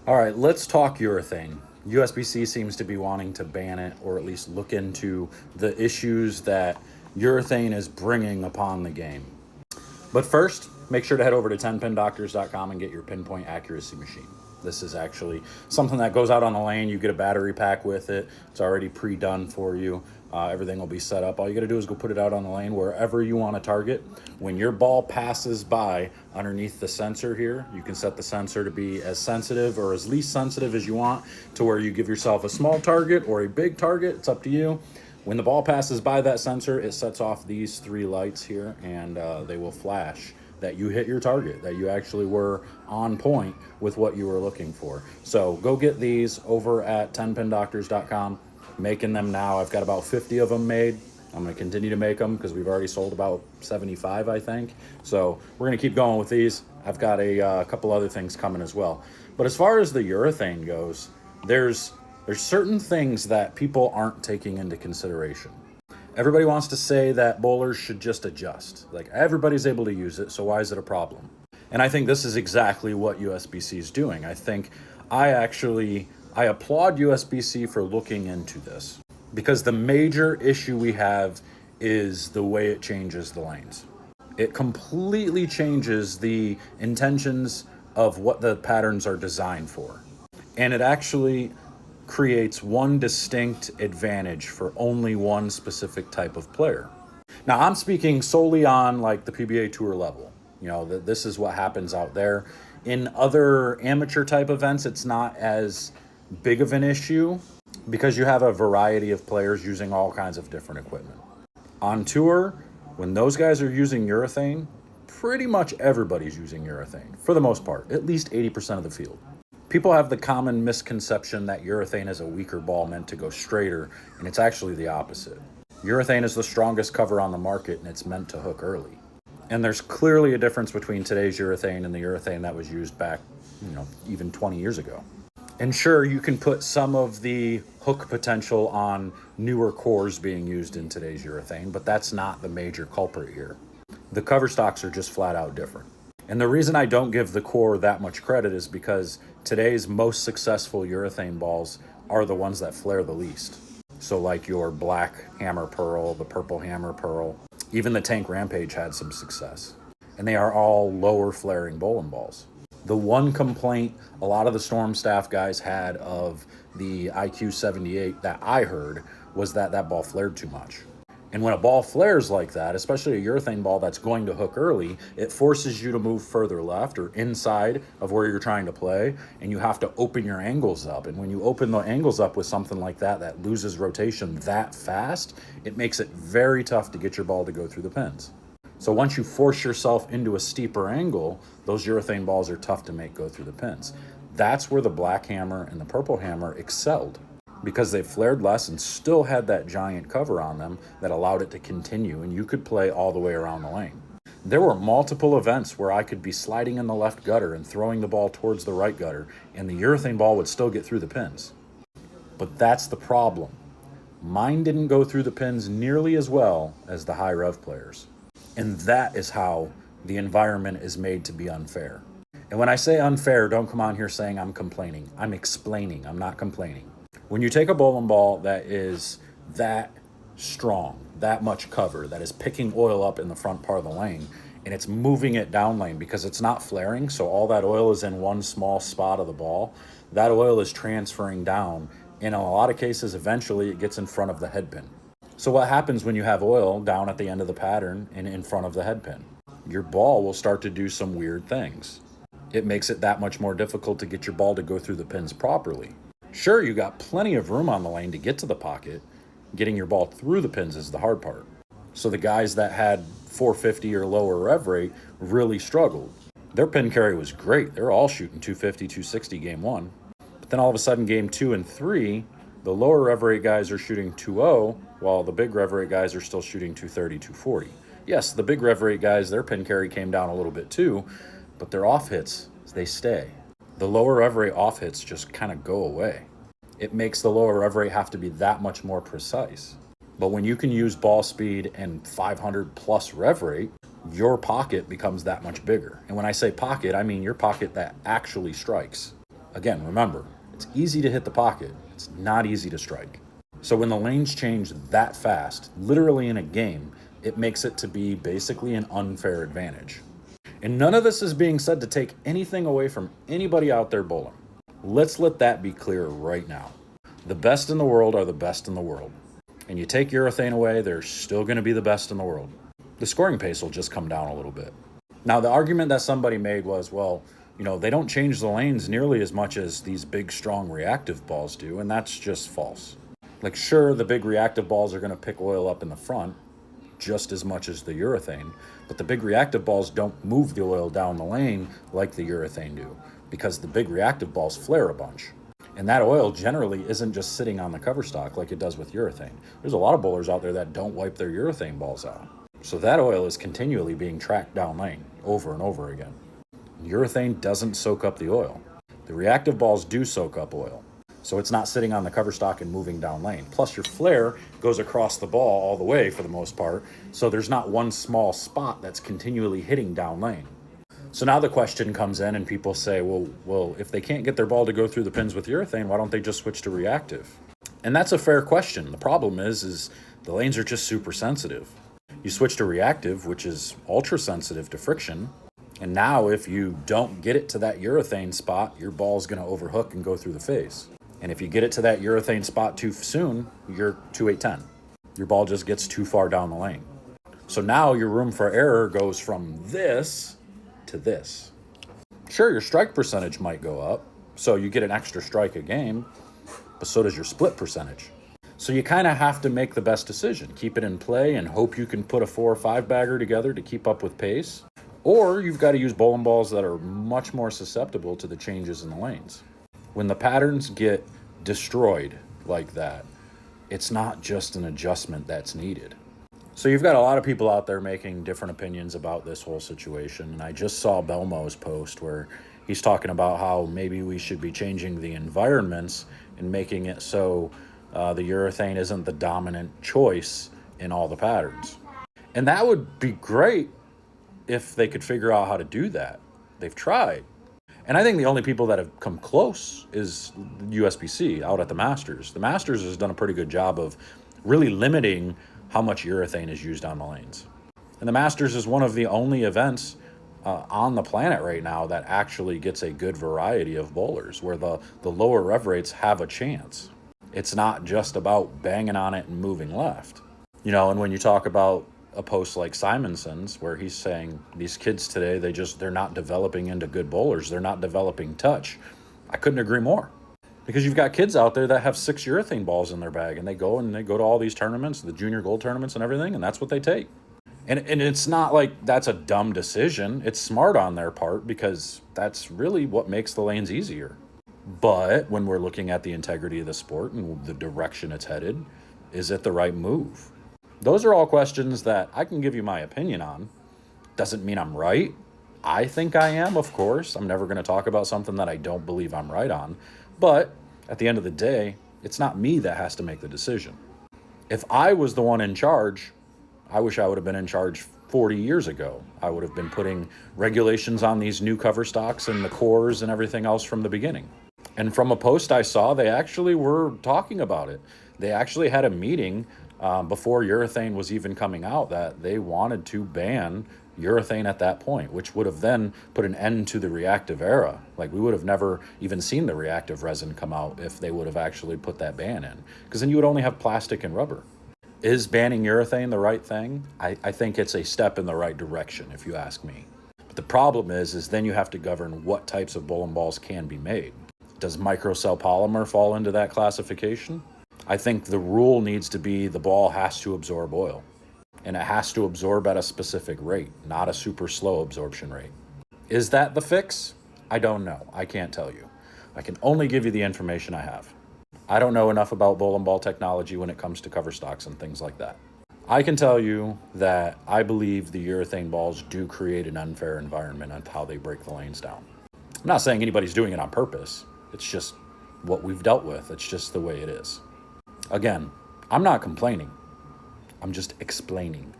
All right, let's talk urethane. USBC seems to be wanting to ban it, or at least look into the issues that urethane is bringing upon the game. But first, make sure to head over to 10pindoctors.com and get your pinpoint accuracy machine. This is actually something that goes out on the lane. You get a battery pack with it. It's already pre-done for you. Everything will be set up. All you got to do is go put it out on the lane wherever you want to target. When your ball passes by underneath the sensor here, you can set the sensor to be as sensitive or as least sensitive as you want, to where you give yourself a small target or a big target. It's up to you. When the ball passes by that sensor, it sets off these 3 lights here, and they will flash that you hit your target, that you actually were on point with what you were looking for. So go get these over at 10pindoctors.com. Making them now. I've got about 50 of them made. I'm going to continue to make them because we've already sold about 75, I think. So we're going to keep going with these. I've got a couple other things coming as well. But as far as the urethane goes, there's certain things that people aren't taking into consideration. Everybody wants to say that bowlers should just adjust. Like, everybody's able to use it, so why is it a problem? And I think this is exactly what USBC is doing. I applaud USBC for looking into this, because the major issue we have is the way it changes the lanes. It completely changes the intentions of what the patterns are designed for. And it actually creates one distinct advantage for only one specific type of player. Now, I'm speaking solely on like the PBA Tour level. You know, this is what happens out there. In other amateur type events, it's not as big of an issue because you have a variety of players using all kinds of different equipment. On tour, when those guys are using urethane, pretty much everybody's using urethane for the most part, at least 80% of the field. People have the common misconception that urethane is a weaker ball meant to go straighter, and it's actually the opposite. Urethane is the strongest cover on the market, and it's meant to hook early. And there's clearly a difference between today's urethane and the urethane that was used back, even 20 years ago. And sure, you can put some of the hook potential on newer cores being used in today's urethane, but that's not the major culprit here. The cover stocks are just flat out different. And the reason I don't give the core that much credit is because today's most successful urethane balls are the ones that flare the least. So like your black hammer pearl, the purple hammer pearl, even the Tank Rampage had some success. And they are all lower flaring bowling balls. The one complaint a lot of the Storm staff guys had of the IQ 78 that I heard was that that ball flared too much. And when a ball flares like that, especially a urethane ball that's going to hook early, it forces you to move further left or inside of where you're trying to play, and you have to open your angles up. And when you open the angles up with something like that loses rotation that fast, it makes it very tough to get your ball to go through the pins. So once you force yourself into a steeper angle, those urethane balls are tough to make go through the pins. That's where the black hammer and the purple hammer excelled, because they flared less and still had that giant cover on them that allowed it to continue, and you could play all the way around the lane. There were multiple events where I could be sliding in the left gutter and throwing the ball towards the right gutter, and the urethane ball would still get through the pins. But that's the problem. Mine didn't go through the pins nearly as well as the high rev players. And that is how the environment is made to be unfair. And when I say unfair, don't come on here saying I'm complaining. I'm explaining. I'm not complaining. When you take a bowling ball that is that strong, that much cover, that is picking oil up in the front part of the lane, and it's moving it down lane because it's not flaring, so all that oil is in one small spot of the ball, that oil is transferring down, and in a lot of cases, eventually it gets in front of the head pin. So what happens when you have oil down at the end of the pattern and in front of the head pin? Your ball will start to do some weird things. It makes it that much more difficult to get your ball to go through the pins properly. Sure, you got plenty of room on the lane to get to the pocket. Getting your ball through the pins is the hard part. So the guys that had 450 or lower rev rate really struggled. Their pin carry was great. They're all shooting 250, 260 game one. But then all of a sudden, game 2 and 3, the lower rev rate guys are shooting 2.0, while the big rev rate guys are still shooting 230, 240. Yes, the big rev rate guys, their pin carry came down a little bit too, but their off hits, they stay. The lower rev rate off hits just kind of go away. It makes the lower rev rate have to be that much more precise. But when you can use ball speed and 500 plus rev rate, your pocket becomes that much bigger. And when I say pocket, I mean your pocket that actually strikes. Again, remember, it's easy to hit the pocket. It's not easy to strike. So when the lanes change that fast, literally in a game, it makes it to be basically an unfair advantage. And none of this is being said to take anything away from anybody out there bowling. Let's let that be clear right now. The best in the world are the best in the world. And you take urethane away, they're still going to be the best in the world. The scoring pace will just come down a little bit. Now, the argument that somebody made was, well, they don't change the lanes nearly as much as these big, strong reactive balls do, and that's just false. Like, sure, the big reactive balls are going to pick oil up in the front just as much as the urethane, but the big reactive balls don't move the oil down the lane like the urethane do, because the big reactive balls flare a bunch. And that oil generally isn't just sitting on the cover stock like it does with urethane. There's a lot of bowlers out there that don't wipe their urethane balls out. So that oil is continually being tracked down lane over and over again. Urethane doesn't soak up the oil. The reactive balls do soak up oil. So it's not sitting on the cover stock and moving down lane. Plus your flare goes across the ball all the way for the most part. So there's not one small spot that's continually hitting down lane. So now the question comes in and people say, well, if they can't get their ball to go through the pins with urethane, why don't they just switch to reactive? And that's a fair question. The problem is the lanes are just super sensitive. You switch to reactive, which is ultra sensitive to friction. And now if you don't get it to that urethane spot, your ball's going to overhook and go through the face. And if you get it to that urethane spot too soon, you're 2-8-10. Your ball just gets too far down the lane. So now your room for error goes from this to this. Sure, your strike percentage might go up, so you get an extra strike a game, but so does your split percentage. So you kind of have to make the best decision. Keep it in play and hope you can put a 4 or 5 bagger together to keep up with pace. Or you've got to use bowling balls that are much more susceptible to the changes in the lanes. When the patterns get destroyed like that, it's not just an adjustment that's needed. So you've got a lot of people out there making different opinions about this whole situation. And I just saw Belmo's post where he's talking about how maybe we should be changing the environments and making it so the urethane isn't the dominant choice in all the patterns. And that would be great if they could figure out how to do that. They've tried. And I think the only people that have come close is USBC out at the Masters. The Masters has done a pretty good job of really limiting how much urethane is used on the lanes. And the Masters is one of the only events on the planet right now that actually gets a good variety of bowlers, where the lower rev rates have a chance. It's not just about banging on it and moving left. And when you talk about a post like Simonson's, where he's saying these kids today, they're not developing into good bowlers. They're not developing touch. I couldn't agree more. Because you've got kids out there that have 6 urethane balls in their bag, and they go to all these tournaments, the junior gold tournaments and everything, and that's what they take. And it's not like that's a dumb decision. It's smart on their part, because that's really what makes the lanes easier. But when we're looking at the integrity of the sport and the direction it's headed, is it the right move? Those are all questions that I can give you my opinion on. Doesn't mean I'm right. I think I am, of course. I'm never going to talk about something that I don't believe I'm right on. But at the end of the day, it's not me that has to make the decision. If I was the one in charge, I wish I would have been in charge 40 years ago. I would have been putting regulations on these new cover stocks and the cores and everything else from the beginning. And from a post I saw, they actually were talking about it. They actually had a meeting before urethane was even coming out that they wanted to ban urethane at that point, which would have then put an end to the reactive era. Like, we would have never even seen the reactive resin come out if they would have actually put that ban in, because then you would only have plastic and rubber. Is banning urethane the right thing? I think it's a step in the right direction, if you ask me. But the problem is then you have to govern what types of bowling balls can be made. Does microcell polymer fall into that classification? I think the rule needs to be the ball has to absorb oil. And it has to absorb at a specific rate, not a super slow absorption rate. Is that the fix? I don't know. I can't tell you. I can only give you the information I have. I don't know enough about bowling ball technology when it comes to cover stocks and things like that. I can tell you that I believe the urethane balls do create an unfair environment on how they break the lanes down. I'm not saying anybody's doing it on purpose. It's just what we've dealt with. It's just the way it is. Again, I'm not complaining. I'm just explaining.